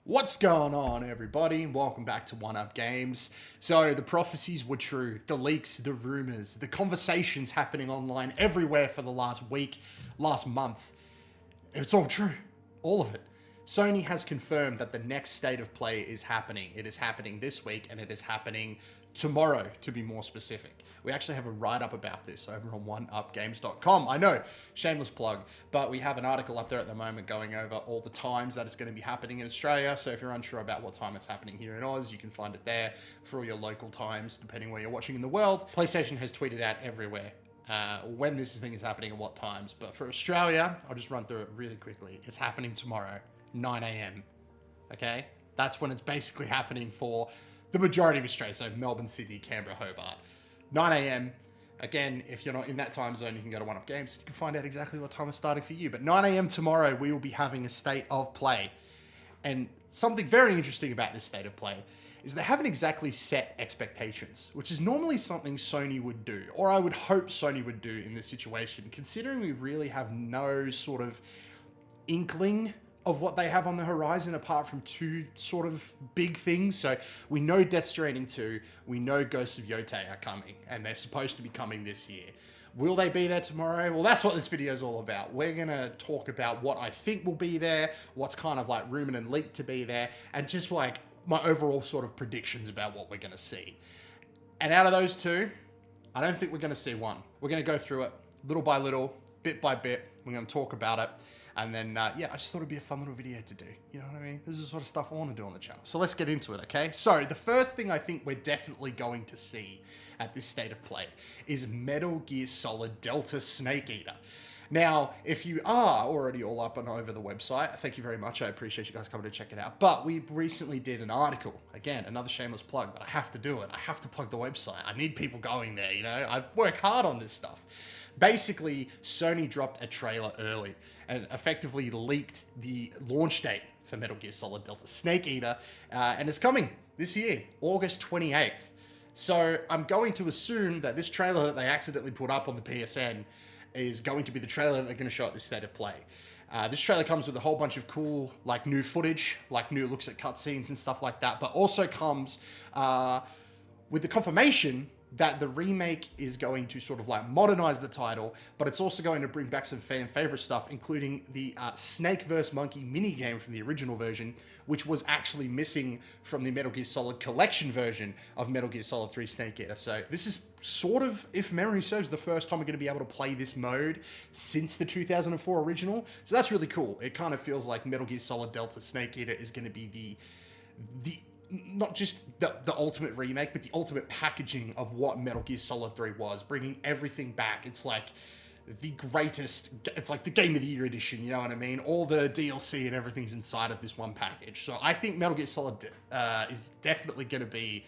What's going on, everybody? Welcome back to One Up Games. So, the prophecies were true. The leaks, the rumors, the conversations happening online everywhere for the last week, last month. It's all true. All of it. Sony has confirmed that the next state of play is happening. It is happening this week, and it is happening tomorrow, to be more specific. We actually have a write-up about this over on oneupgames.com. I know, shameless plug, but we have an article up there at the moment going over all the times that it's going to be happening in Australia. So if you're unsure about what time it's happening here in Oz, you can find it there for all your local times, depending where you're watching in the world. PlayStation has tweeted out everywhere when this thing is happening and what times. But for Australia, I'll just run through it really quickly. It's happening tomorrow, 9 a.m. Okay? That's when it's basically happening for the majority of Australia. So Melbourne, Sydney, Canberra, Hobart. 9 a.m. Again, if you're not in that time zone, you can go to One Up Games. You can find out exactly what time it's starting for you. But 9 a.m. tomorrow, we will be having a state of play. And something very interesting about this state of play is they haven't exactly set expectations, which is normally something Sony would do, or I would hope Sony would do in this situation, considering we really have no sort of inkling of what they have on the horizon apart from two sort of big things. So we know Death Stranding 2, we know Ghosts of Yotei are coming, and they're supposed to be coming this year. Will they be there tomorrow? Well, that's what this video is all about. We're going to talk about what I think will be there, what's kind of like rumored and leaked to be there, and just like my overall sort of predictions about what we're going to see. And out of those two, I don't think we're going to see one. We're going to go through it little by little, bit by bit. We're going to talk about it. And then, yeah, I just thought it'd be a fun little video to do. You know what I mean? This is the sort of stuff I want to do on the channel. So let's get into it, okay? So the first thing I think we're definitely going to see at this state of play is Metal Gear Solid Delta Snake Eater. Now, if you are already all up and over the website, thank you very much. I appreciate you guys coming to check it out. But we recently did an article. Again, another shameless plug, but I have to do it. I have to plug the website. I need people going there, you know? I've worked hard on this stuff. Basically, Sony dropped a trailer early and effectively leaked the launch date for Metal Gear Solid Delta Snake Eater, and it's coming this year, August 28th. So I'm going to assume that this trailer that they accidentally put up on the PSN is going to be the trailer that they're going to show at this state of play. This trailer comes with a whole bunch of cool, like, new footage, like new looks at cutscenes and stuff like that, but also comes with the confirmation that the remake is going to sort of like modernize the title, but it's also going to bring back some fan favorite stuff, including the Snake vs. Monkey minigame from the original version, which was actually missing from the Metal Gear Solid Collection version of Metal Gear Solid 3 Snake Eater. So this is sort of, if memory serves, the first time we're going to be able to play this mode since the 2004 original. So that's really cool. It kind of feels like Metal Gear Solid Delta Snake Eater is going to be the not just the ultimate remake, but the ultimate packaging of what Metal Gear Solid 3 was, bringing everything back. It's like the greatest, it's like the Game of the Year edition, you know what I mean? All the DLC and everything's inside of this one package. So I think Metal Gear Solid is definitely going to be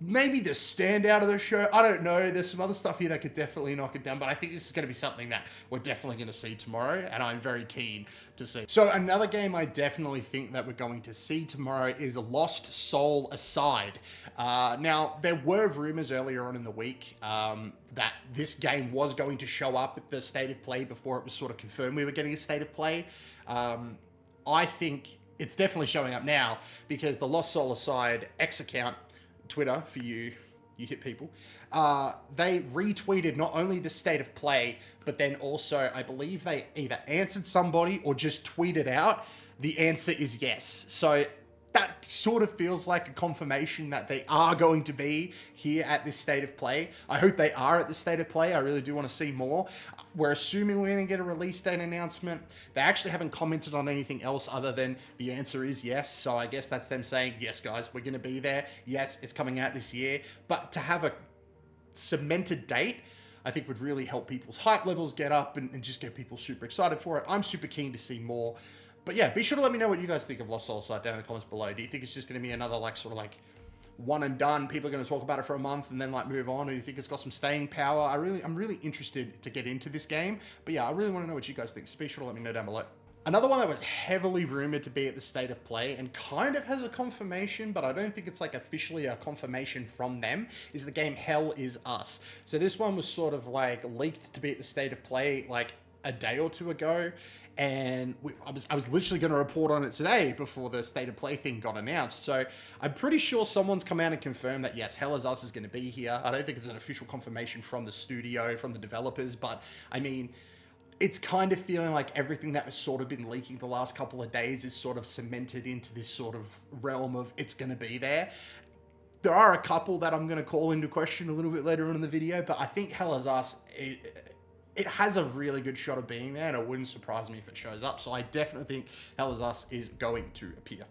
maybe the standout of the show. I don't know. There's some other stuff here that could definitely knock it down, but I think this is going to be something that we're definitely going to see tomorrow, and I'm very keen to see. So another game I definitely think that we're going to see tomorrow is Lost Soul Aside. Now, there were rumors earlier on in the week that this game was going to show up at the state of play before it was sort of confirmed we were getting a state of play. I think it's definitely showing up now because the Lost Soul Aside X account, Twitter, for you hit people, they retweeted not only the state of play, but then also, I believe they either answered somebody or just tweeted out, the answer is yes. So that sort of feels like a confirmation that they are going to be here at this state of play. I hope they are at this state of play. I really do want to see more. We're assuming we're going to get a release date announcement. They actually haven't commented on anything else other than the answer is yes. So I guess that's them saying, yes, guys, we're going to be there. Yes, it's coming out this year. But to have a cemented date, I think would really help people's hype levels get up and just get people super excited for it. I'm super keen to see more. But yeah, be sure to let me know what you guys think of Lost Soul Aside down in the comments below. Do you think it's just going to be another like sort of like one and done? People are going to talk about it for a month and then like move on? Or do you think it's got some staying power? I'm really interested to get into this game. But yeah, I really want to know what you guys think. So be sure to let me know down below. Another one that was heavily rumored to be at the state of play and kind of has a confirmation, but I don't think it's like officially a confirmation from them, is the game Hell Is Us. So this one was sort of like leaked to be at the state of play like a day or two ago, and I was literally going to report on it today before the State of Play thing got announced. So I'm pretty sure someone's come out and confirmed that yes, Hell Is Us is going to be here. I don't think it's an official confirmation from the studio, from the developers, but I mean, it's kind of feeling like everything that has sort of been leaking the last couple of days is sort of cemented into this sort of realm of it's going to be there. There are a couple that I'm going to call into question a little bit later on in the video, but I think Hell Is Us, it has a really good shot of being there, and it wouldn't surprise me if it shows up. So I definitely think Hell Is Us is going to appear.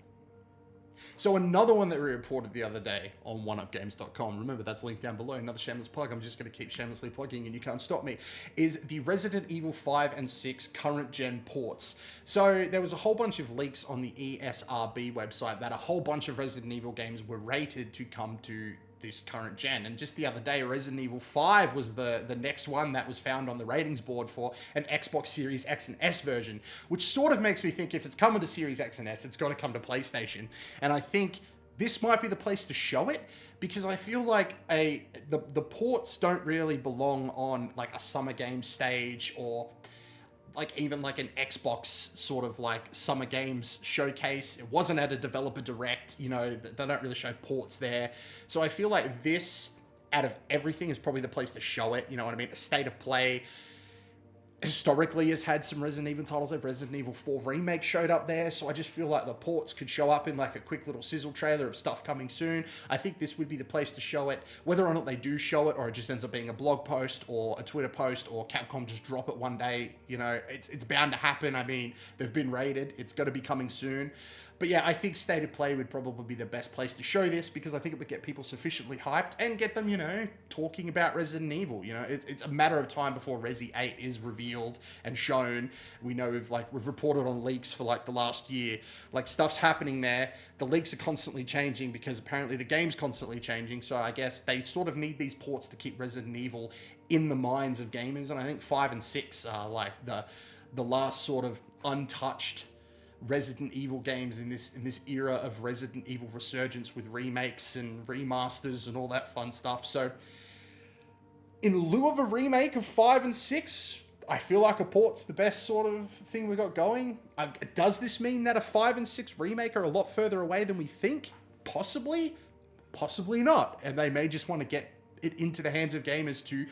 So another one that we reported the other day on oneupgames.com, remember that's linked down below, another shameless plug, I'm just going to keep shamelessly plugging and you can't stop me, is the Resident Evil 5 and 6 current gen ports. So there was a whole bunch of leaks on the ESRB website that a whole bunch of Resident Evil games were rated to come to this current gen, and just the other day Resident Evil 5 was the next one that was found on the ratings board for an Xbox Series X and S version, which sort of makes me think if it's coming to Series X and S, it's got to come to PlayStation. And I think this might be the place to show it, because I feel like the ports don't really belong on like a Summer Games stage, or like even like an Xbox sort of like Summer Games showcase. It wasn't at a developer direct, you know, they don't really show ports there. So I feel like this, out of everything, is probably the place to show it, you know what I mean? A State of Play historically has had some Resident Evil titles, like Resident Evil 4 Remake showed up there, so I just feel like the ports could show up in like a quick little sizzle trailer of stuff coming soon. I think this would be the place to show it, whether or not they do show it, or it just ends up being a blog post or a Twitter post, or Capcom just drop it one day, you know, it's bound to happen. I mean, they've been rated, it's got to be coming soon. But yeah, I think State of Play would probably be the best place to show this, because I think it would get people sufficiently hyped and get them, you know, talking about Resident Evil. You know, it's a matter of time before Resi 8 is revealed and shown. We know we've reported on leaks for like the last year. Like, stuff's happening there. The leaks are constantly changing because apparently the game's constantly changing. So I guess they sort of need these ports to keep Resident Evil in the minds of gamers. And I think 5 and 6 are like the last sort of untouched Resident Evil games in this era of Resident Evil resurgence with remakes and remasters and all that fun stuff. So in lieu of a remake of 5 and 6, I feel like a port's the best sort of thing we got going. Does this mean that a 5 and 6 remake are a lot further away than we think? Possibly, possibly not. And they may just want to get it into the hands of gamers to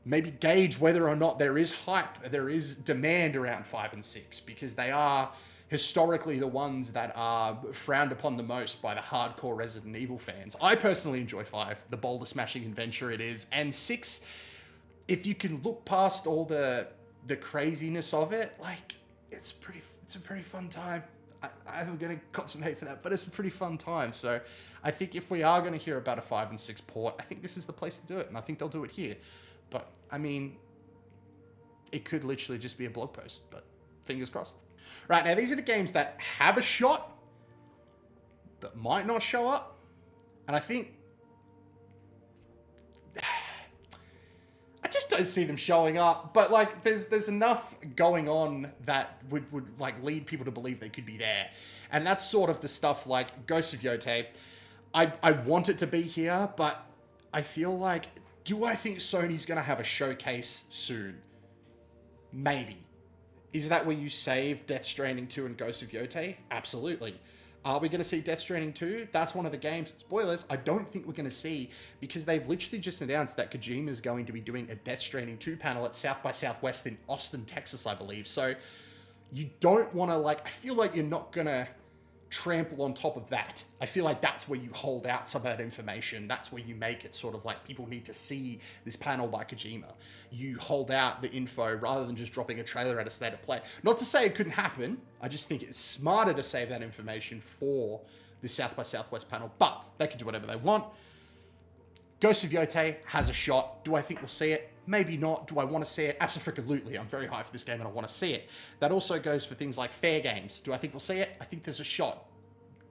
maybe gauge whether or not there is hype, there is demand around 5 and 6, because they are historically the ones that are frowned upon the most by the hardcore Resident Evil fans. I personally enjoy 5, the boulder smashing adventure it is, and 6, if you can look past all the craziness of it, like, it's a pretty fun time. I'm going to concentrate for that, but it's a pretty fun time. So I think if we are going to hear about a 5 and 6 port, I think this is the place to do it, and I think they'll do it here. But, I mean, it could literally just be a blog post, but fingers crossed. Right, now these are the games that have a shot, but might not show up. And I think I just don't see them showing up. But like, there's enough going on that would like lead people to believe they could be there. And that's sort of the stuff like Ghost of Yotei. I want it to be here, but I feel like, do I think Sony's gonna have a showcase soon? Maybe. Is that where you save Death Stranding 2 and Ghost of Yotei? Absolutely. Are we going to see Death Stranding 2? That's one of the games. Spoilers, I don't think we're going to see, because they've literally just announced that Kojima is going to be doing a Death Stranding 2 panel at South by Southwest in Austin, Texas, I believe. So you don't want to, like, I feel like you're not going to trample on top of that. I feel like that's where you hold out some of that information. That's where you make it sort of like people need to see this panel by Kojima. You hold out the info rather than just dropping a trailer at a State of Play. Not to say it couldn't happen. I just think it's smarter to save that information for the South by Southwest panel, but they can do whatever they want. Ghost of Yotei has a shot. Do I think we'll see it? Maybe not. Do I want to see it? Absolutely. I'm very hyped for this game and I want to see it. That also goes for things like fair games. Do I think we'll see it? I think there's a shot.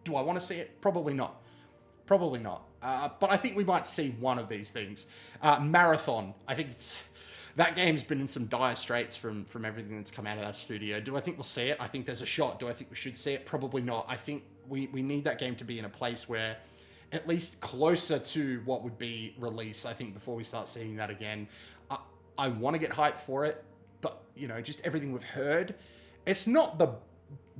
Do I want to see it? Probably not. Probably not. But I think we might see one of these things. Marathon. I think that game's been in some dire straits from everything that's come out of that studio. Do I think we'll see it? I think there's a shot. Do I think we should see it? Probably not. I think we need that game to be in a place where at least closer to what would be release, I think, before we start seeing that again. I want to get hyped for it, but just everything we've heard, it's not the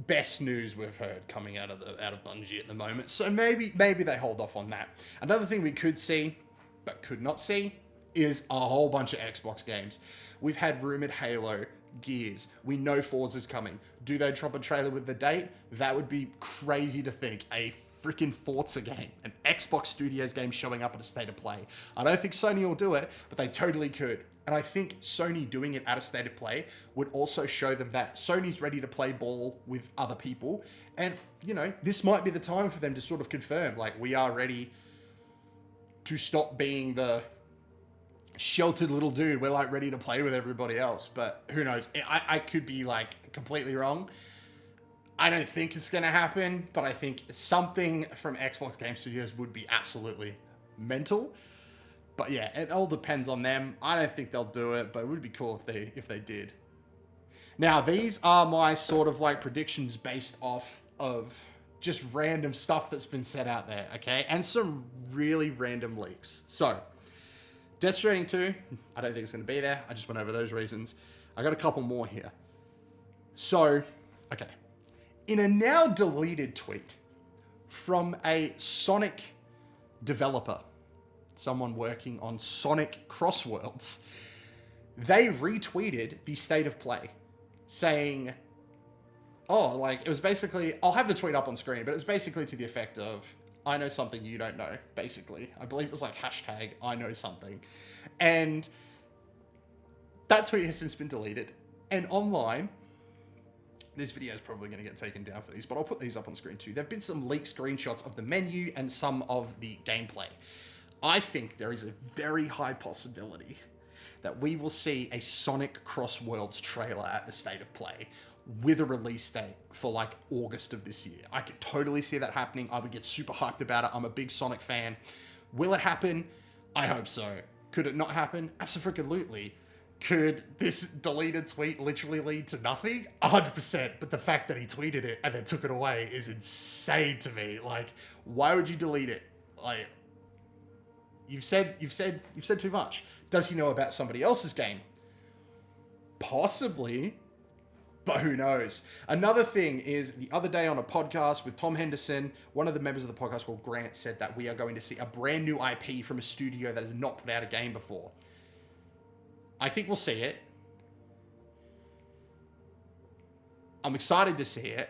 best news we've heard coming out of Bungie at the moment. So maybe they hold off on that. Another thing we could see, but could not see, is a whole bunch of Xbox games. We've had rumored Halo, Gears. We know Forza's coming. Do they drop a trailer with the date? That would be crazy to think. A freaking Forza game, an Xbox Studios game showing up at a state of play. I don't think Sony will do it, but they totally could. And I think Sony doing it at a state of play would also show them that Sony's ready to play ball with other people. And, this might be the time for them to sort of confirm, like, we are ready to stop being the sheltered little dude. We're, like, ready to play with everybody else. But who knows? I could be, like, completely wrong. I don't think it's going to happen, but I think something from Xbox Game Studios would be absolutely mental. But yeah, it all depends on them. I don't think they'll do it, but it would be cool if they did. Now, these are my sort of like predictions based off of just random stuff that's been set out there, okay? And some really random leaks. So, Death Stranding 2, I don't think it's going to be there. I just went over those reasons. I got a couple more here. So, okay. In a now deleted tweet from a Sonic developer, someone working on Sonic Crossworlds, they retweeted the state of play saying, it was basically, I'll have the tweet up on screen, but it was basically to the effect of, I know something you don't know, basically. I believe it was like hashtag I know something. And that tweet has since been deleted. And online, this video is probably going to get taken down for these, but I'll put these up on screen too. There have been some leaked screenshots of the menu and some of the gameplay. I think there is a very high possibility that we will see a Sonic Crossworlds trailer at the state of play with a release date for like August of this year. I could totally see that happening. I would get super hyped about it. I'm a big Sonic fan. Will it happen? I hope so. Could it not happen? Absolutely. Could this deleted tweet literally lead to nothing? 100%. But the fact that he tweeted it and then took it away is insane to me. Like, why would you delete it? Like, you've said too much. Does he know about somebody else's game? Possibly, but who knows? Another thing is, the other day on a podcast with Tom Henderson, one of the members of the podcast called Grant said that we are going to see a brand new IP from a studio that has not put out a game before. I think we'll see it. I'm excited to see it.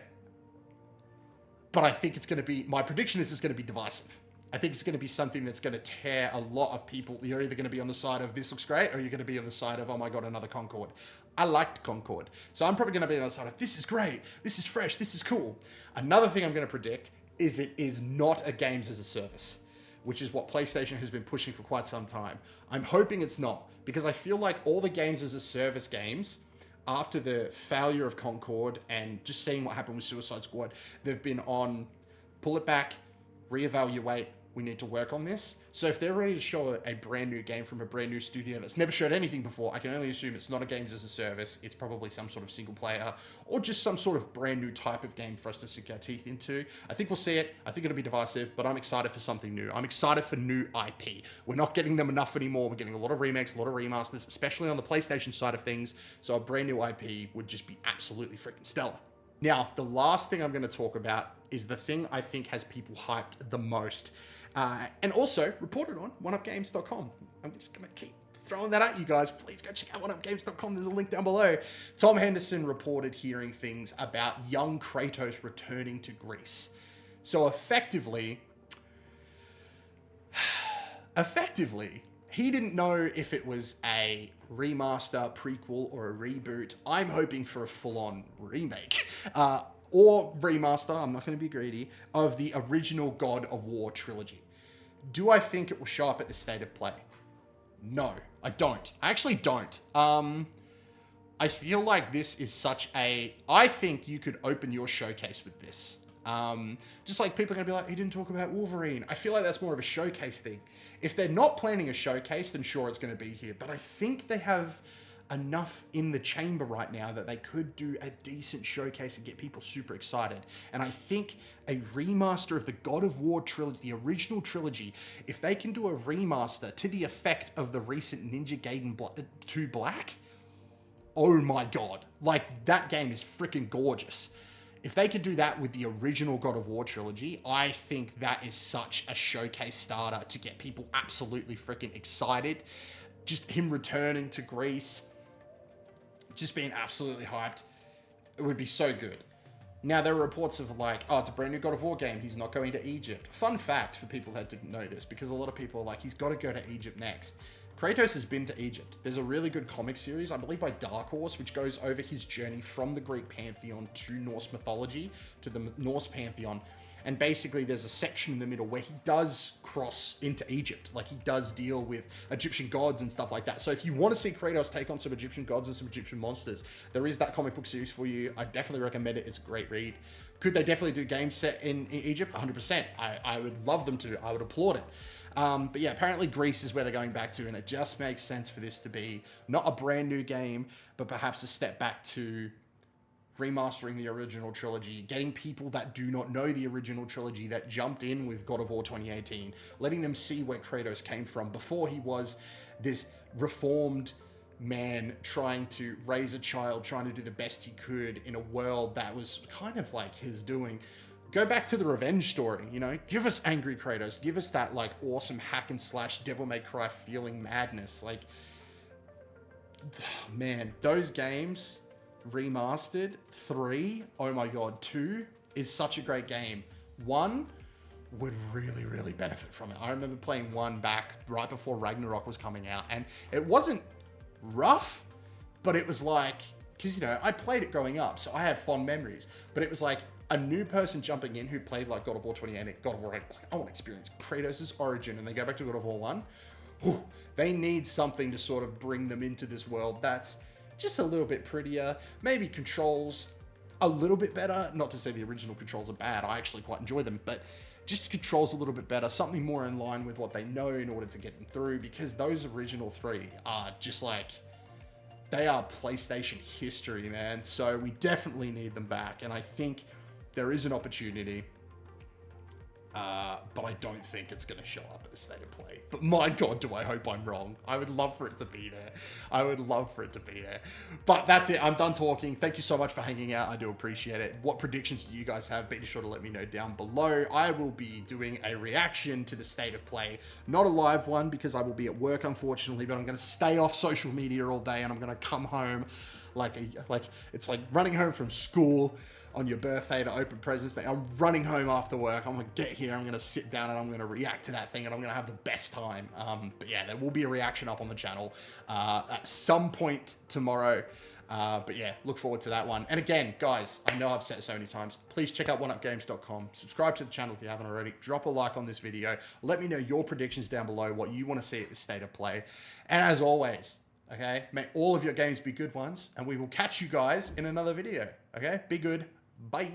But I think it's going to be, my prediction is it's going to be divisive. I think it's going to be something that's going to tear a lot of people. You're either going to be on the side of this looks great, or you're going to be on the side of, oh my God, another Concord. I liked Concord. So I'm probably going to be on the side of, this is great, this is fresh, this is cool. Another thing I'm going to predict is it is not a games as a service, which is what PlayStation has been pushing for quite some time. I'm hoping it's not, because I feel like all the games as a service games, after the failure of Concord and just seeing what happened with Suicide Squad, they've been on pull it back, reevaluate, we need to work on this. So if they're ready to show a brand new game from a brand new studio that's never showed anything before, I can only assume it's not a games as a service. It's probably some sort of single player or just some sort of brand new type of game for us to sink our teeth into. I think we'll see it. I think it'll be divisive, but I'm excited for something new. I'm excited for new IP. We're not getting them enough anymore. We're getting a lot of remakes, a lot of remasters, especially on the PlayStation side of things. So a brand new IP would just be absolutely freaking stellar. Now, the last thing I'm going to talk about is the thing I think has people hyped the most. And also reported on oneupgames.com. I'm just going to keep throwing that at you guys. Please go check out oneupgames.com. There's a link down below. Tom Henderson reported hearing things about young Kratos returning to Greece. So effectively, he didn't know if it was a remaster, prequel, or a reboot. I'm hoping for a full-on remake. Or remaster, I'm not going to be greedy, of the original God of War trilogy. Do I think it will show up at the state of play? No, I don't. I actually don't. I feel like this is such a... I think you could open your showcase with this. Just like people are going to be like, he didn't talk about Wolverine. I feel like that's more of a showcase thing. If they're not planning a showcase, then sure, it's going to be here. But I think they have enough in the chamber right now that they could do a decent showcase and get people super excited. And I think a remaster of the God of War trilogy, the original trilogy, if they can do a remaster to the effect of the recent Ninja Gaiden 2 Black, oh my god, like that game is freaking gorgeous. If they could do that with the original God of War trilogy, I think that is such a showcase starter to get people absolutely freaking excited. Just him returning to Greece, just being absolutely hyped. It would be so good. Now, there are reports of like, oh, it's a brand new God of War game. He's not going to Egypt. Fun fact for people that didn't know this, because a lot of people are like, he's got to go to Egypt next. Kratos has been to Egypt. There's a really good comic series, I believe by Dark Horse, which goes over his journey from the Greek pantheon to Norse mythology, to the Norse pantheon. And basically there's a section in the middle where he does cross into Egypt. Like he does deal with Egyptian gods and stuff like that. So if you want to see Kratos take on some Egyptian gods and some Egyptian monsters, there is that comic book series for you. I definitely recommend it. It's a great read. Could they definitely do games set in Egypt? 100%. I would love them to. I would applaud it. But yeah, apparently Greece is where they're going back to, and it just makes sense for this to be not a brand new game, but perhaps a step back to remastering the original trilogy, getting people that do not know the original trilogy that jumped in with God of War 2018, letting them see where Kratos came from before he was this reformed man trying to raise a child, trying to do the best he could in a world that was kind of like his doing. Go back to the revenge story, you know, give us angry Kratos, give us that like awesome hack and slash Devil May Cry feeling madness. Like, man, those games remastered, 3, oh my god, 2 is such a great game. 1 would really, really benefit from it. I remember playing 1 back right before Ragnarok was coming out, and it wasn't rough, but it was like, because, you know, I played it growing up, so I have fond memories, but it was like a new person jumping in who played like God of War 2018, God of War 8, was like, I want to experience Kratos' origin, and they go back to God of War 1, whew, they need something to sort of bring them into this world that's just a little bit prettier, maybe controls a little bit better. Not to say the original controls are bad, I actually quite enjoy them, but just controls a little bit better, something more in line with what they know in order to get them through, because those original 3 are just like, they are PlayStation history, man. So we definitely need them back, and I think there is an opportunity, but I don't think it's going to show up at the State of Play. But my god, do I hope I'm wrong. I would love for it to be there. I would love for it to be there. But that's it. I'm done talking. Thank you so much for hanging out. I do appreciate it. What predictions do you guys have? Be sure to let me know down below. I will be doing a reaction to the State of Play. Not a live one because I will be at work, unfortunately, but I'm going to stay off social media all day, and I'm going to come home like it's like running home from school on your birthday to open presents, but I'm running home after work. I'm gonna get here, I'm gonna sit down, and I'm gonna react to that thing, and I'm gonna have the best time. But yeah, there will be a reaction up on the channel at some point tomorrow. But yeah, look forward to that one. And again, guys, I know I've said it so many times, please check out oneupgames.com. Subscribe to the channel if you haven't already. Drop a like on this video. Let me know your predictions down below, what you want to see at the State of Play. And as always, okay, may all of your games be good ones, and we will catch you guys in another video. Okay, be good. Bye.